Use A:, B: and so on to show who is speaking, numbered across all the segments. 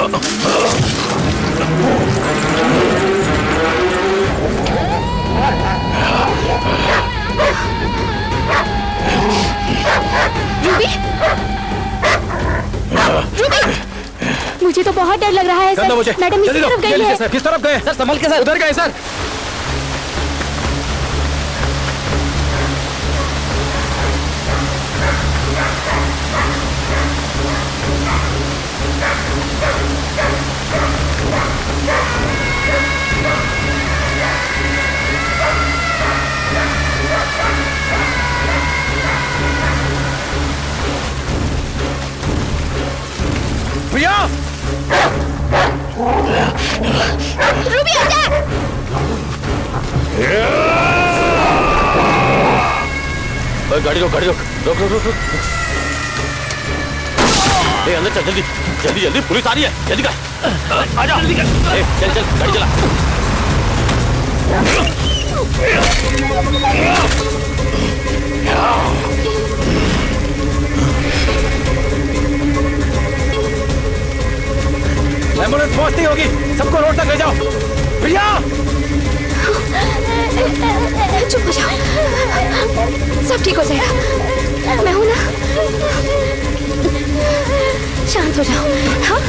A: Ruby, Ruby, मुझे तो बहुत डर लग रहा है सर। मैडम इस तरफ गई है।
B: किस तरफ गए? सर संभल के सर। उधर गए सर। प्रिया!
A: रूबी हट जा!
B: गाड़ी रोक, गाड़ी रोक, रोक रोक रोक रोक। ए, अंदर चल, जल्दी जल्दी जल्दी, पुलिस आ रही है, जल्दी कर। आजा जल्दी कर। ए, चल चल, गाड़ी चला। एम्बुलेंस पहुंचती होगी, सबको रोड तक ले जाओ। प्रिया!
A: चुप हो जाओ, सब ठीक हो जाएगा। मैं हूं ना, शांत हो जाओ। हाँ?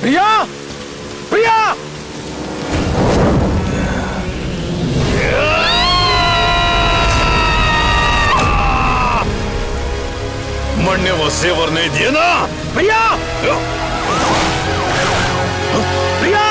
B: प्रिया! प्रिया!
C: मरने वो सेवर नहीं दिए ना।
B: प्रिया! प्रिया!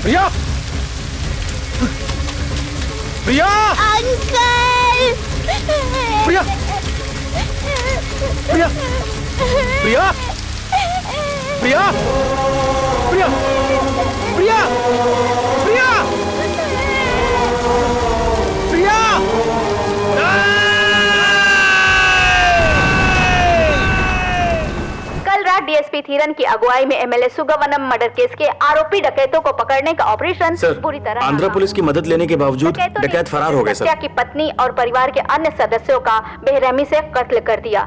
B: प्रिया! प्रिया!
A: अंकल!
B: प्रिया! प्रिया! प्रिया! प्रिया! प्रिया! प्रिया! प्रिया! प्रिया!
D: कल रात डीएसपी थीरन की अगुवाई में एमएलए सुगवनम मर्डर केस के आरोपी डकैतों को पकड़ने का ऑपरेशन पूरी तरह
E: आंध्र पुलिस की मदद लेने के बावजूद डकैत फरार हो गए सर।
D: सत्या की पत्नी और परिवार के अन्य सदस्यों का बेरहमी से कत्ल कर दिया।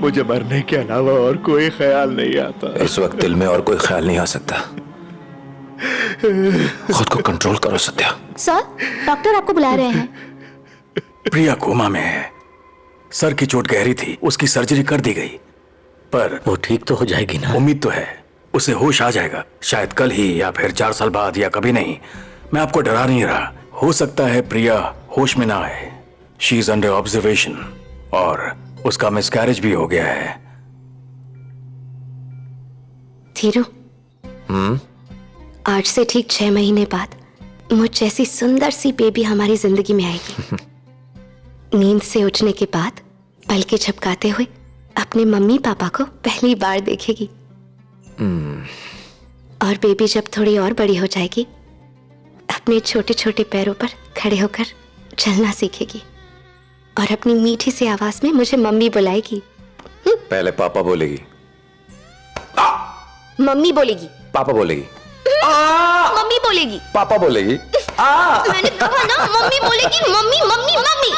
C: मुझे मरने के अलावा और कोई ख्याल नहीं आता।
E: इस वक्त दिल में और कोई ख्याल नहीं आ सकता। खुद को कंट्रोल करो सत्या।
A: सर, डॉक्टर आपको बुला रहे हैं।
E: प्रिया कोमा में है। सर की चोट गहरी थी, उसकी सर्जरी कर दी गई, पर
B: वो ठीक तो हो जाएगी ना?
E: उम्मीद तो है, उसे होश आ जाएगा, शायद कल ही या फिर 4 साल बाद या कभी नहीं। मैं आपको डरा नहीं रहा, हो सकता है प्रिया होश में ना आए। शी इज अंडर ऑब्जर्वेशन और उसका मिसकैरेज भी हो गया है।
A: धीरू, आज से ठीक 6 महीने बाद मुझ जैसी सुंदर सी बेबी हमारी जिंदगी में आएगी। नींद से उठने के बाद पलके झपकाते हुए अपने मम्मी पापा को पहली बार देखेगी। और बेबी जब थोड़ी और बड़ी हो जाएगी, अपने छोटे छोटे पैरों पर खड़े होकर चलना सीखेगी और अपनी मीठी सी आवाज में मुझे मम्मी बुलाएगी।
E: पहले पापा बोलेगी,
A: मम्मी बोलेगी,
E: पापा बोलेगी,
A: मम्मी बोलेगी,
E: पापा बोलेगी।
A: मैंने कहा ना मम्मी बोलेगी, mummy mummy mummy.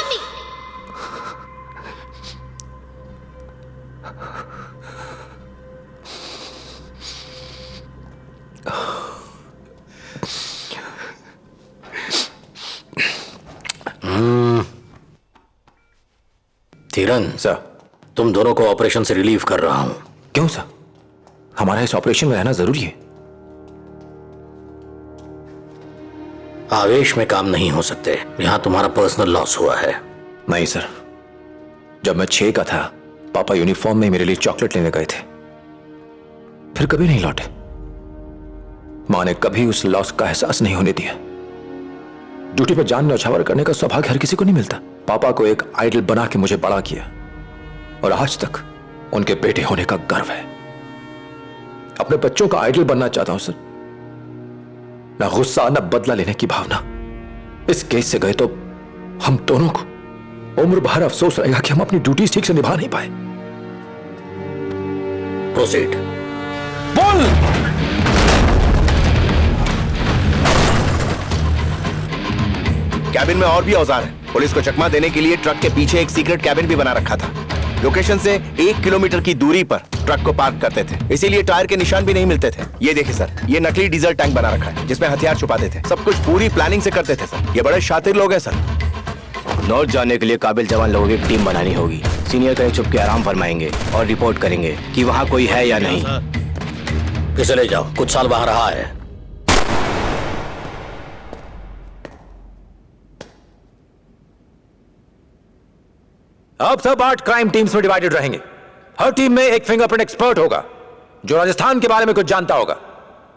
B: Dhiran
F: sir.
B: तुम दोनों को ऑपरेशन से रिलीव कर रहा हूं।
F: क्यों सर? हमारा इस ऑपरेशन में रहना जरूरी है।
B: आवेश में काम नहीं हो सकते। यहां तुम्हारा पर्सनल लॉस हुआ है।
F: नहीं सर, जब मैं 6 का था पापा यूनिफॉर्म में मेरे लिए चॉकलेट लेने गए थे, फिर कभी नहीं लौटे। मां ने कभी उस लॉस का एहसास नहीं होने दिया। ड्यूटी पर जान न्यौछावर करने का सौभाग्य हर किसी को नहीं मिलता। पापा को एक आइडल बना के मुझे बड़ा किया और आज तक उनके बेटे होने का गर्व है। अपने बच्चों का आइडल बनना चाहता हूं सर। ना गुस्सा ना बदला लेने की भावना। इस केस से गए तो हम दोनों को उम्र भर अफसोस रहेगा कि हम अपनी ड्यूटी ठीक से निभा नहीं पाए।
B: प्रोसीड।
F: बोल।
C: कैबिन में और भी औजार है। पुलिस को चकमा देने के लिए ट्रक के पीछे एक सीक्रेट कैबिन भी बना रखा था। लोकेशन से 1 किलोमीटर की दूरी पर ट्रक को पार्क करते थे, इसीलिए टायर के निशान भी नहीं मिलते थे। ये देखिए सर, ये नकली डीजल टैंक बना रखा है जिसमें हथियार छुपाते थे। सब कुछ पूरी प्लानिंग से करते थे सर। ये बड़े शातिर लोग हैं सर।
G: नॉर्थ जाने के लिए काबिल जवान लोगों की एक टीम बनानी होगी। सीनियर कहीं छुप के आराम फरमाएंगे और रिपोर्ट करेंगे कि वहाँ कोई है या नहीं।
B: किसे ले जाओ, कुछ साल वहां रहा है।
F: अब सब 8 क्राइम टीम्स में डिवाइडेड रहेंगे। हर टीम में एक फिंगरप्रिंट एक्सपर्ट होगा जो राजस्थान के बारे में कुछ जानता होगा।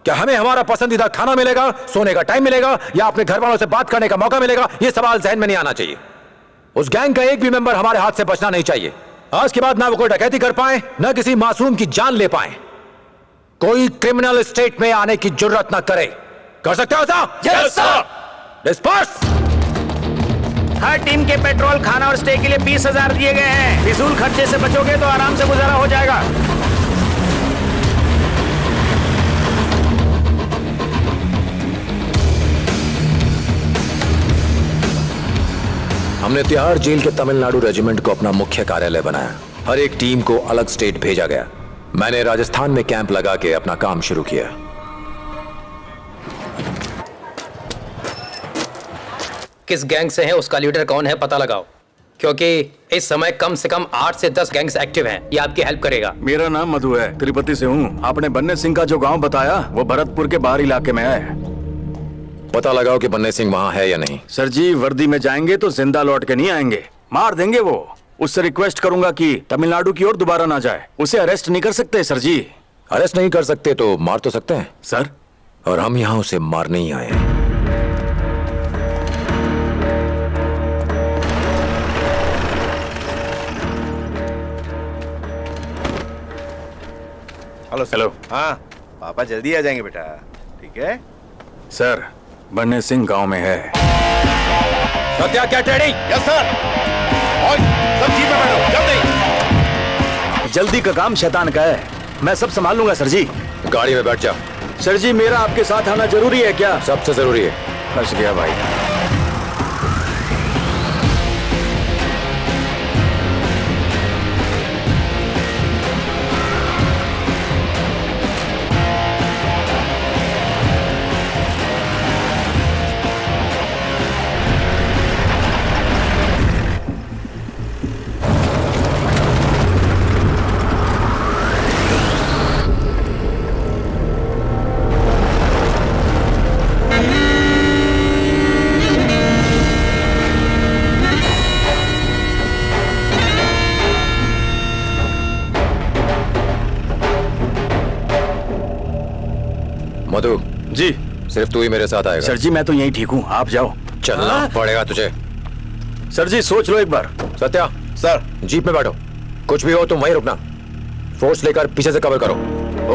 F: क्या हमें हमारा पसंदीदा खाना मिलेगा, सोने का टाइम मिलेगा या अपने घर वालों से बात करने का मौका मिलेगा, यह सवाल जहन में नहीं आना चाहिए। उस गैंग का एक भी मेंबर हमारे हाथ से बचना नहीं चाहिए। आज के बाद ना वो कोई डकैती कर पाए, ना किसी मासूम की जान ले पाए। कोई क्रिमिनल स्टेट में आने की जुर्रत ना करे। कर सकते हो साहब?
B: Yes sir.
F: डिस्पर्स।
G: हर टीम के पेट्रोल, खाना और स्टे के लिए 20,000 दिए गए हैं। फिजूल खर्चे से बचोगे तो आराम से गुजारा हो जाएगा।
F: हमने तिहाड़ जेल के तमिलनाडु रेजिमेंट को अपना मुख्य कार्यालय बनाया। हर एक टीम को अलग स्टेट भेजा गया। मैंने राजस्थान में कैंप लगा के अपना काम शुरू किया।
H: किस गैंग से है, उसका लीडर कौन है पता लगाओ, क्योंकि इस समय कम से कम 8 से 10 गैंग्स एक्टिव हैं। ये आपकी हेल्प करेगा।
E: मेरा नाम मधु है, तिरुपति से हूँ। आपने बन्ने सिंह का जो गांव बताया वो भरतपुर के बाहर इलाके में है।
F: पता लगाओ कि बन्ने सिंह वहां है या नहीं।
E: सर जी, वर्दी में जाएंगे तो जिंदा लौट के नहीं आएंगे, मार देंगे वो। उससे रिक्वेस्ट करूंगा कि तमिलनाडु की ओर दोबारा ना जाए। उसे अरेस्ट नहीं कर सकते सर जी।
F: अरेस्ट नहीं कर सकते तो मार तो सकते हैं
E: सर।
F: और हम यहां उसे मारने ही आए हैं।
C: हेलो। हाँ पापा जल्दी आ जाएंगे बेटा, ठीक है?
E: सर, बन्ने सिंह गांव में है।
F: सत्या, क्या ट्रेनिंग?
C: Yes sir. और सब जीप में बैठो जल्दी।
E: जल्दी का काम शैतान का है, मैं सब संभाल लूंगा सर जी।
F: गाड़ी में बैठ जाओ।
E: सर जी, मेरा आपके साथ आना जरूरी है क्या?
F: सबसे जरूरी है।
E: फंस गया भाई।
F: मधु
E: जी।
F: सिर्फ तू ही मेरे साथ आएगा।
E: सर जी, मैं तो यहीं ठीक हूँ, आप जाओ।
F: चलना पड़ेगा तुझे।
E: सर जी, सोच लो एक बार।
F: सत्या,
C: सर।
F: जीप में बैठो। कुछ भी हो तुम वहीं रुकना। फोर्स लेकर पीछे से कवर करो।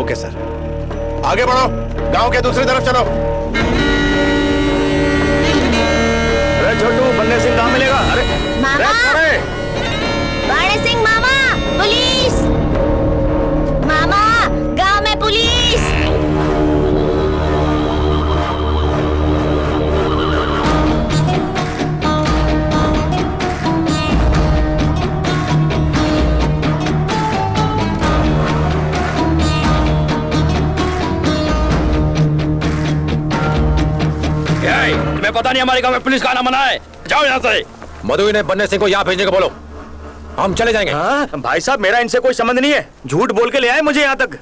C: Okay sir. आगे बढ़ो, गांव के दूसरी तरफ चलो।
E: अरे छोटू, बन्ने सिंह कहाँ मिलेगा? अरे
D: मामा, बन्ने सिंह मामा, पुलिस! मामा, गांव में पुलिस!
B: तुम्हें पता नहीं हमारे गांव में पुलिस का आना मना है? जाओ यहाँ से।
F: मधु, इन्हें बन्ने सिंह को यहाँ भेजने को बोलो।
E: हम चले जाएंगे।
G: हाँ? भाई साहब मेरा इनसे कोई संबंध नहीं है, झूठ बोल के ले आए मुझे यहाँ तक।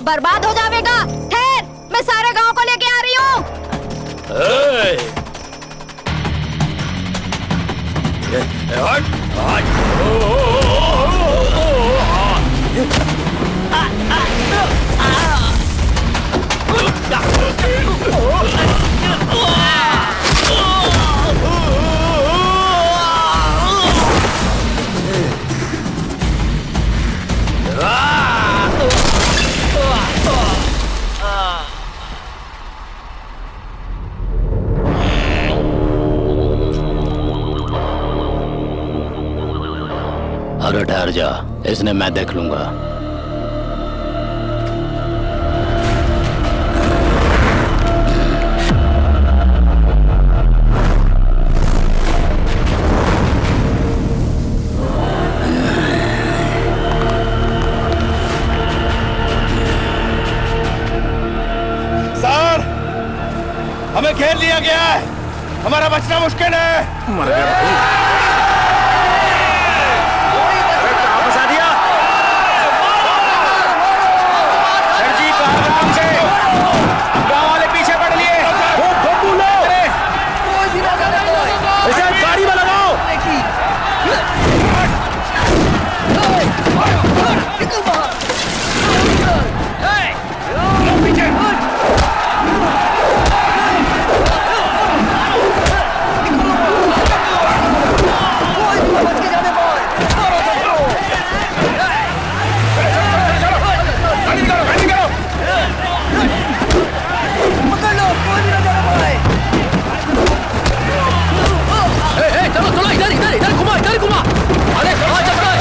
D: बर्बाद हो जाएगा। ठहर, मैं सारे गांव को लेके आ रही हूँ।
B: अरे ठहर जा, इसने मैं देख लूंगा।
G: सर, हमें घेर लिया गया है, हमारा बचना मुश्किल है।
E: मर गया भाई।
G: फंसा दिया सर जी, काम से गांव वाले पीछे पड़ लिए। गाड़ी में लगाओ।
H: चलो चलो, इधर इधर इधर घुमा, इधर घुमा। अरे कहाँ चल रहा है?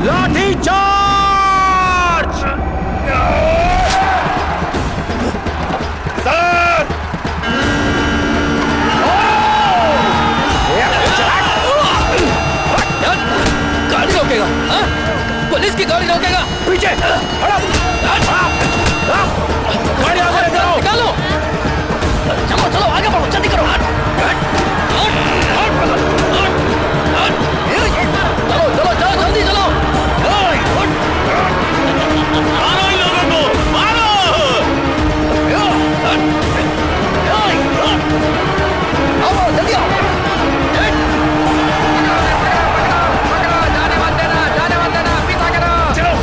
H: लाठी चार्ज। सर, गाड़ी रोकेगा? हाँ? पुलिस की गाड़ी रोकेगा?
G: पीछे गाड़ी आगे निकालो।
H: निकालो। चलो चलो, आगे बढ़ो, जल्दी करो। चलो चलो चलो, जल्दी चलो।
B: मारो इन लोगों को, मारो।
H: आओ जल्दी आओ। जाने मत देना, जाने मत देना, पीछा करो।
B: चलो।